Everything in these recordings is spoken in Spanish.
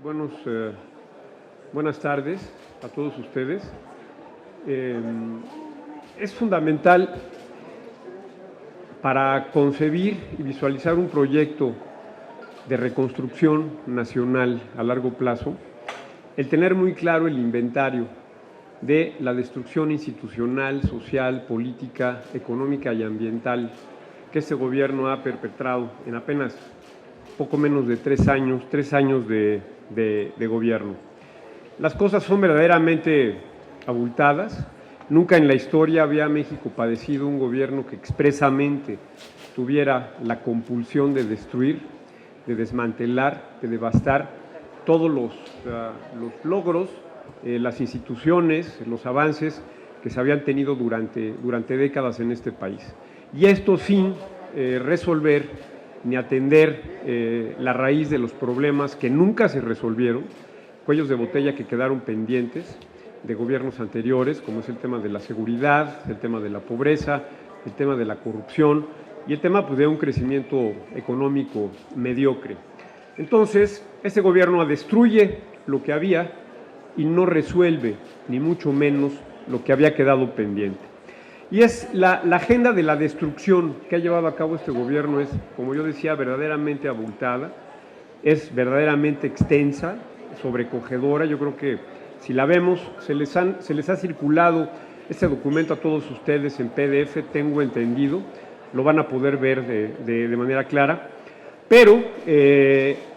Buenas tardes a todos ustedes. Es fundamental para concebir y visualizar un proyecto de reconstrucción nacional a largo plazo el tener muy claro el inventario de la destrucción institucional, social, política, económica y ambiental que este gobierno ha perpetrado en apenas poco menos de 3 años de gobierno. Las cosas son verdaderamente abultadas. Nunca en la historia había México padecido un gobierno que expresamente tuviera la compulsión de destruir, de desmantelar, de devastar todos los logros, las instituciones, los avances que se habían tenido durante décadas en este país. Y esto sin resolver ni atender la raíz de los problemas que nunca se resolvieron, cuellos de botella que quedaron pendientes de gobiernos anteriores, como es el tema de la seguridad, el tema de la pobreza, el tema de la corrupción y el tema de un crecimiento económico mediocre. Entonces, este gobierno destruye lo que había y no resuelve, ni mucho menos, lo que había quedado pendiente. Y es la agenda de la destrucción que ha llevado a cabo este gobierno es, como yo decía, verdaderamente abultada, es verdaderamente extensa, sobrecogedora. Yo creo que si la vemos, se les ha circulado este documento a todos ustedes en PDF, tengo entendido, lo van a poder ver de manera clara, pero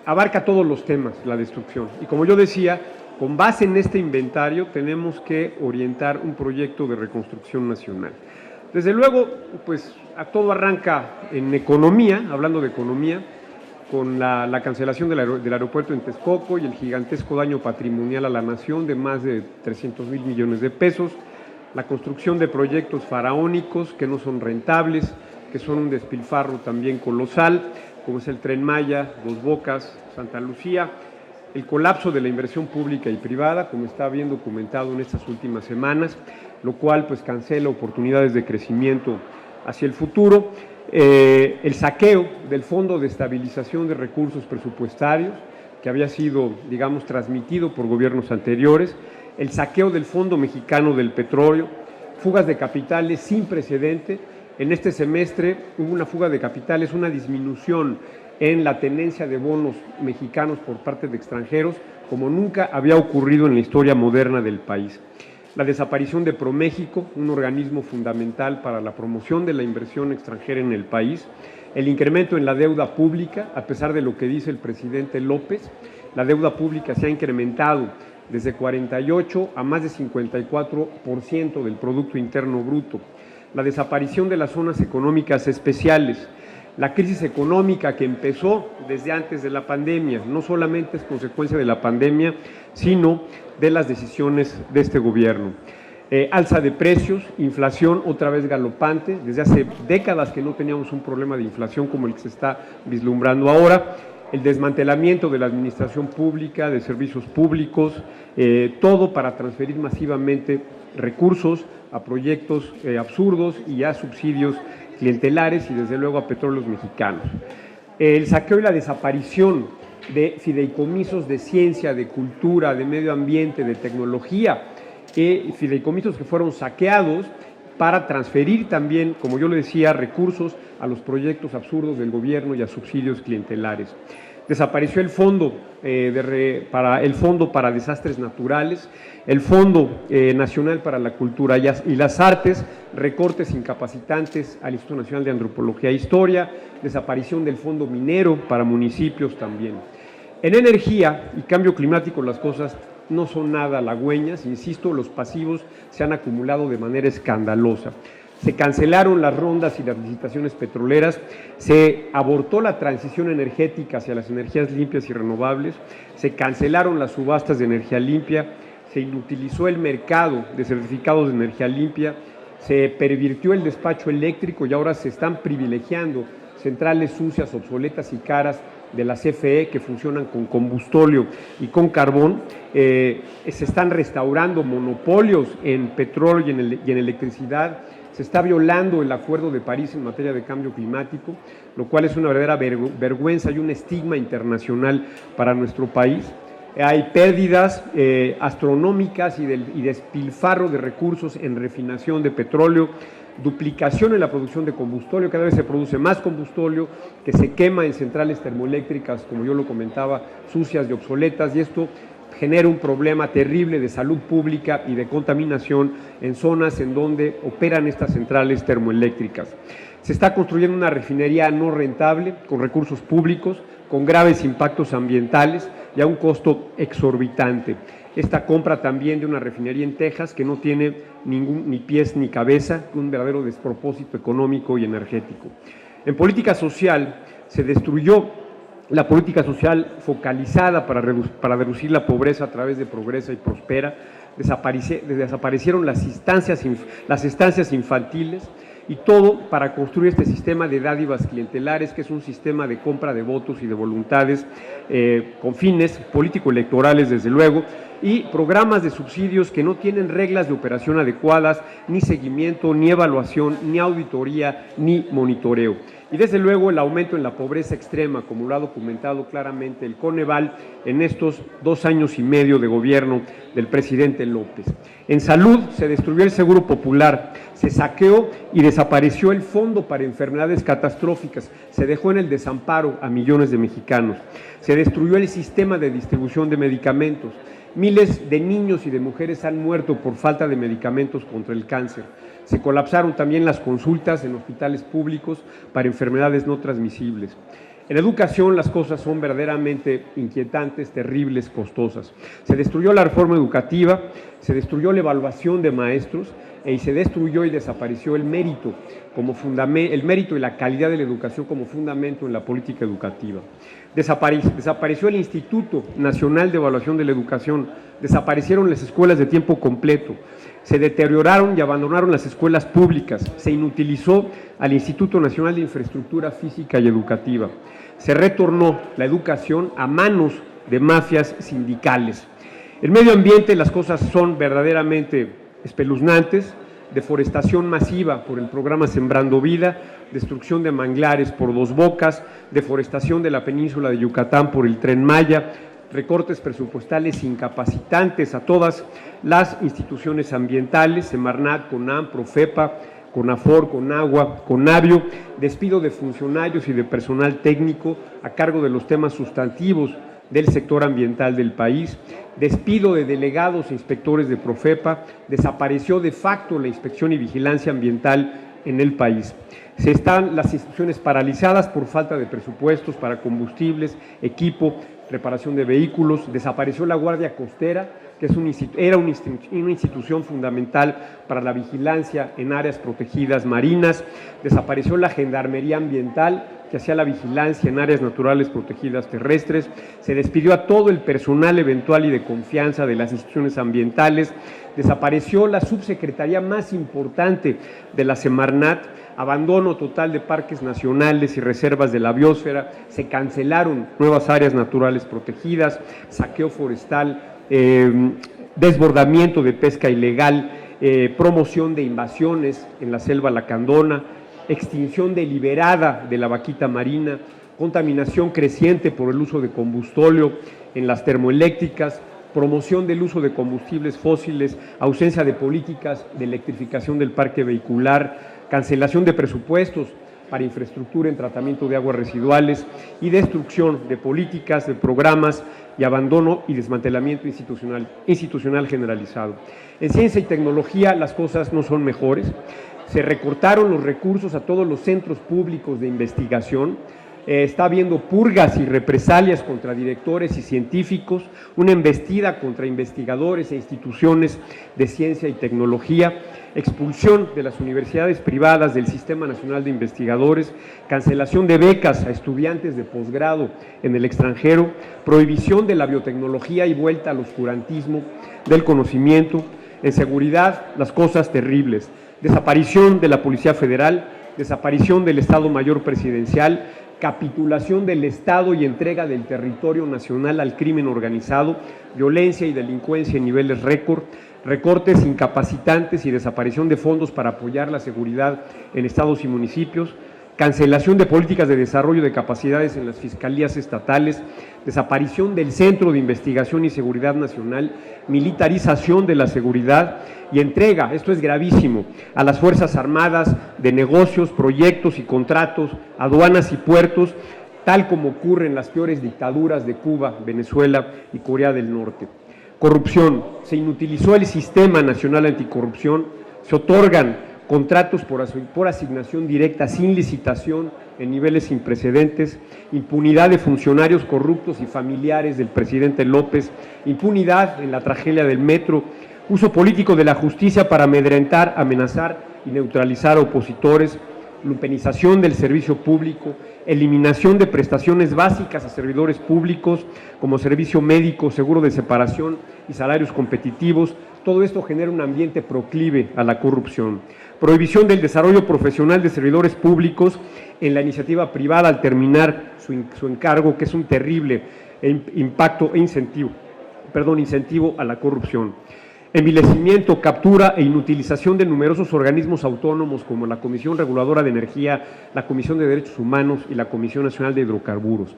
abarca todos los temas, la destrucción. Y como yo decía, con base en este inventario tenemos que orientar un proyecto de reconstrucción nacional. Desde luego, pues todo arranca en economía, hablando de economía, con la cancelación del aeropuerto en Texcoco y el gigantesco daño patrimonial a la nación de más de 300,000 millones de pesos, la construcción de proyectos faraónicos que no son rentables, que son un despilfarro también colosal, como es el Tren Maya, Dos Bocas, Santa Lucía, el colapso de la inversión pública y privada, como está bien documentado en estas últimas semanas, lo cual pues cancela oportunidades de crecimiento hacia el futuro, el saqueo del Fondo de Estabilización de Recursos Presupuestarios, que había sido, digamos, transmitido por gobiernos anteriores, el saqueo del Fondo Mexicano del Petróleo, fugas de capitales sin precedente. En este semestre hubo una fuga de capitales, una disminución en la tenencia de bonos mexicanos por parte de extranjeros, como nunca había ocurrido en la historia moderna del país. La desaparición de ProMéxico, un organismo fundamental para la promoción de la inversión extranjera en el país, el incremento en la deuda pública, a pesar de lo que dice el presidente López, la deuda pública se ha incrementado desde 48 a más de 54% del Producto Interno Bruto, la desaparición de las zonas económicas especiales, la crisis económica que empezó desde antes de la pandemia, no solamente es consecuencia de la pandemia, sino de las decisiones de este gobierno. Alza de precios, inflación otra vez galopante, desde hace décadas que no teníamos un problema de inflación como el que se está vislumbrando ahora, el desmantelamiento de la administración pública, de servicios públicos, todo para transferir masivamente recursos a proyectos absurdos y a subsidios clientelares y desde luego a petróleos mexicanos. El saqueo y la desaparición de fideicomisos de ciencia, de cultura, de medio ambiente, de tecnología, fideicomisos que fueron saqueados para transferir también, como yo le decía, recursos a los proyectos absurdos del gobierno y a subsidios clientelares. Desapareció el Fondo para Desastres Naturales, el Fondo Nacional para la Cultura y las Artes, recortes incapacitantes al Instituto Nacional de Antropología e Historia, desaparición del Fondo Minero para municipios también. En energía y cambio climático las cosas no son nada halagüeñas, insisto, los pasivos se han acumulado de manera escandalosa. Se cancelaron las rondas y las licitaciones petroleras, se abortó la transición energética hacia las energías limpias y renovables, se cancelaron las subastas de energía limpia, se inutilizó el mercado de certificados de energía limpia, se pervirtió el despacho eléctrico y ahora se están privilegiando centrales sucias, obsoletas y caras de la CFE que funcionan con combustóleo y con carbón, se están restaurando monopolios en petróleo y en electricidad, se está violando el Acuerdo de París en materia de cambio climático, lo cual es una verdadera vergüenza y un estigma internacional para nuestro país. Hay pérdidas astronómicas y despilfarro de recursos en refinación de petróleo, duplicación en la producción de combustóleo, cada vez se produce más combustóleo que se quema en centrales termoeléctricas, como yo lo comentaba, sucias y obsoletas, y esto genera un problema terrible de salud pública y de contaminación en zonas en donde operan estas centrales termoeléctricas. Se está construyendo una refinería no rentable, con recursos públicos, con graves impactos ambientales y a un costo exorbitante. Esta compra también de una refinería en Texas que no tiene ni pies ni cabeza, un verdadero despropósito económico y energético. En política social se destruyó la política social focalizada para reducir la pobreza a través de Progresa y Prospera, desaparecieron las estancias infantiles, y todo para construir este sistema de dádivas clientelares, que es un sistema de compra de votos y de voluntades con fines político-electorales, desde luego, y programas de subsidios que no tienen reglas de operación adecuadas, ni seguimiento, ni evaluación, ni auditoría, ni monitoreo. Y desde luego el aumento en la pobreza extrema, como lo ha documentado claramente el Coneval en estos 2 años y medio de gobierno del presidente López. En salud se destruyó el Seguro Popular, se saqueó y desapareció el Fondo para Enfermedades Catastróficas, se dejó en el desamparo a millones de mexicanos, se destruyó el sistema de distribución de medicamentos, miles de niños y de mujeres han muerto por falta de medicamentos contra el cáncer. Se colapsaron también las consultas en hospitales públicos para enfermedades no transmisibles. En educación las cosas son verdaderamente inquietantes, terribles, costosas. Se destruyó la reforma educativa, se destruyó la evaluación de maestros y se destruyó y desapareció el mérito y la calidad de la educación como fundamento en la política educativa. Desapareció el Instituto Nacional de Evaluación de la Educación, desaparecieron las escuelas de tiempo completo, se deterioraron y abandonaron las escuelas públicas, se inutilizó al Instituto Nacional de Infraestructura Física y Educativa, se retornó la educación a manos de mafias sindicales. En medio ambiente las cosas son verdaderamente espeluznantes: deforestación masiva por el programa Sembrando Vida, destrucción de manglares por Dos Bocas, deforestación de la península de Yucatán por el Tren Maya, recortes presupuestales incapacitantes a todas las instituciones ambientales, Semarnat, CONAM, Profepa, CONAFOR, CONAGUA, CONAVIO, despido de funcionarios y de personal técnico a cargo de los temas sustantivos del sector ambiental del país, despido de delegados e inspectores de Profepa, desapareció de facto la inspección y vigilancia ambiental en el país. Están las instituciones paralizadas por falta de presupuestos para combustibles, equipo, reparación de vehículos, desapareció la Guardia Costera, que era una institución fundamental para la vigilancia en áreas protegidas marinas, desapareció la Gendarmería Ambiental, que hacía la vigilancia en áreas naturales protegidas terrestres, se despidió a todo el personal eventual y de confianza de las instituciones ambientales, desapareció la subsecretaría más importante de la Semarnat, abandono total de parques nacionales y reservas de la biosfera, se cancelaron nuevas áreas naturales protegidas, saqueo forestal, desbordamiento de pesca ilegal, promoción de invasiones en la selva lacandona, extinción deliberada de la vaquita marina, contaminación creciente por el uso de combustóleo en las termoeléctricas, promoción del uso de combustibles fósiles, ausencia de políticas de electrificación del parque vehicular, cancelación de presupuestos para infraestructura en tratamiento de aguas residuales y destrucción de políticas, de programas y abandono y desmantelamiento institucional generalizado. En ciencia y tecnología las cosas no son mejores. Se recortaron los recursos a todos los centros públicos de investigación. Está habiendo purgas y represalias contra directores y científicos, una embestida contra investigadores e instituciones de ciencia y tecnología, expulsión de las universidades privadas del Sistema Nacional de Investigadores, cancelación de becas a estudiantes de posgrado en el extranjero, prohibición de la biotecnología y vuelta al oscurantismo del conocimiento. En seguridad, las cosas terribles: desaparición de la Policía Federal, desaparición del Estado Mayor Presidencial, capitulación del Estado y entrega del territorio nacional al crimen organizado, violencia y delincuencia en niveles récord, recortes incapacitantes y desaparición de fondos para apoyar la seguridad en estados y municipios, cancelación de políticas de desarrollo de capacidades en las fiscalías estatales, desaparición del Centro de Investigación y Seguridad Nacional, militarización de la seguridad y entrega, esto es gravísimo, a las Fuerzas Armadas de negocios, proyectos y contratos, aduanas y puertos, tal como ocurre en las peores dictaduras de Cuba, Venezuela y Corea del Norte. Corrupción. Se inutilizó el Sistema Nacional Anticorrupción, se otorgan contratos por asignación directa sin licitación en niveles sin precedentes, impunidad de funcionarios corruptos y familiares del presidente López, impunidad en la tragedia del metro, uso político de la justicia para amedrentar, amenazar y neutralizar a opositores, lumpenización del servicio público, eliminación de prestaciones básicas a servidores públicos como servicio médico, seguro de separación y salarios competitivos. Todo esto genera un ambiente proclive a la corrupción. Prohibición del desarrollo profesional de servidores públicos en la iniciativa privada al terminar su encargo, que es un terrible impacto e incentivo a la corrupción. Envilecimiento, captura e inutilización de numerosos organismos autónomos como la Comisión Reguladora de Energía, la Comisión de Derechos Humanos y la Comisión Nacional de Hidrocarburos.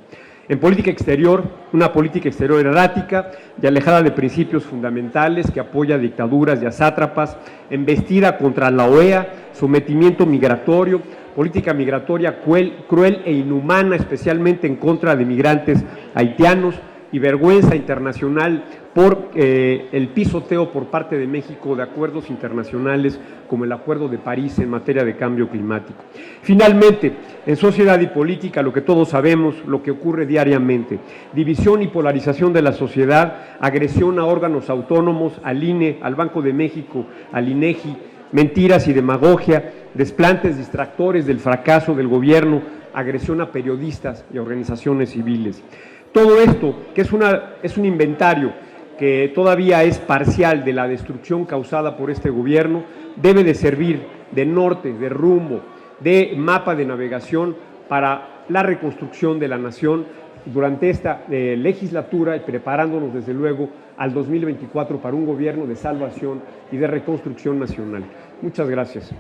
En política exterior, una política exterior errática y alejada de principios fundamentales que apoya a dictaduras y a sátrapas, embestida contra la OEA, sometimiento migratorio, política migratoria cruel e inhumana, especialmente en contra de migrantes haitianos, y vergüenza internacional por el pisoteo por parte de México de acuerdos internacionales como el Acuerdo de París en materia de cambio climático. Finalmente, en sociedad y política, lo que todos sabemos, lo que ocurre diariamente, división y polarización de la sociedad, agresión a órganos autónomos, al INE, al Banco de México, al INEGI, mentiras y demagogia, desplantes distractores del fracaso del gobierno, agresión a periodistas y a organizaciones civiles. Todo esto, que es un inventario que todavía es parcial de la destrucción causada por este gobierno, debe de servir de norte, de rumbo, de mapa de navegación para la reconstrucción de la nación durante esta legislatura y preparándonos desde luego al 2024 para un gobierno de salvación y de reconstrucción nacional. Muchas gracias.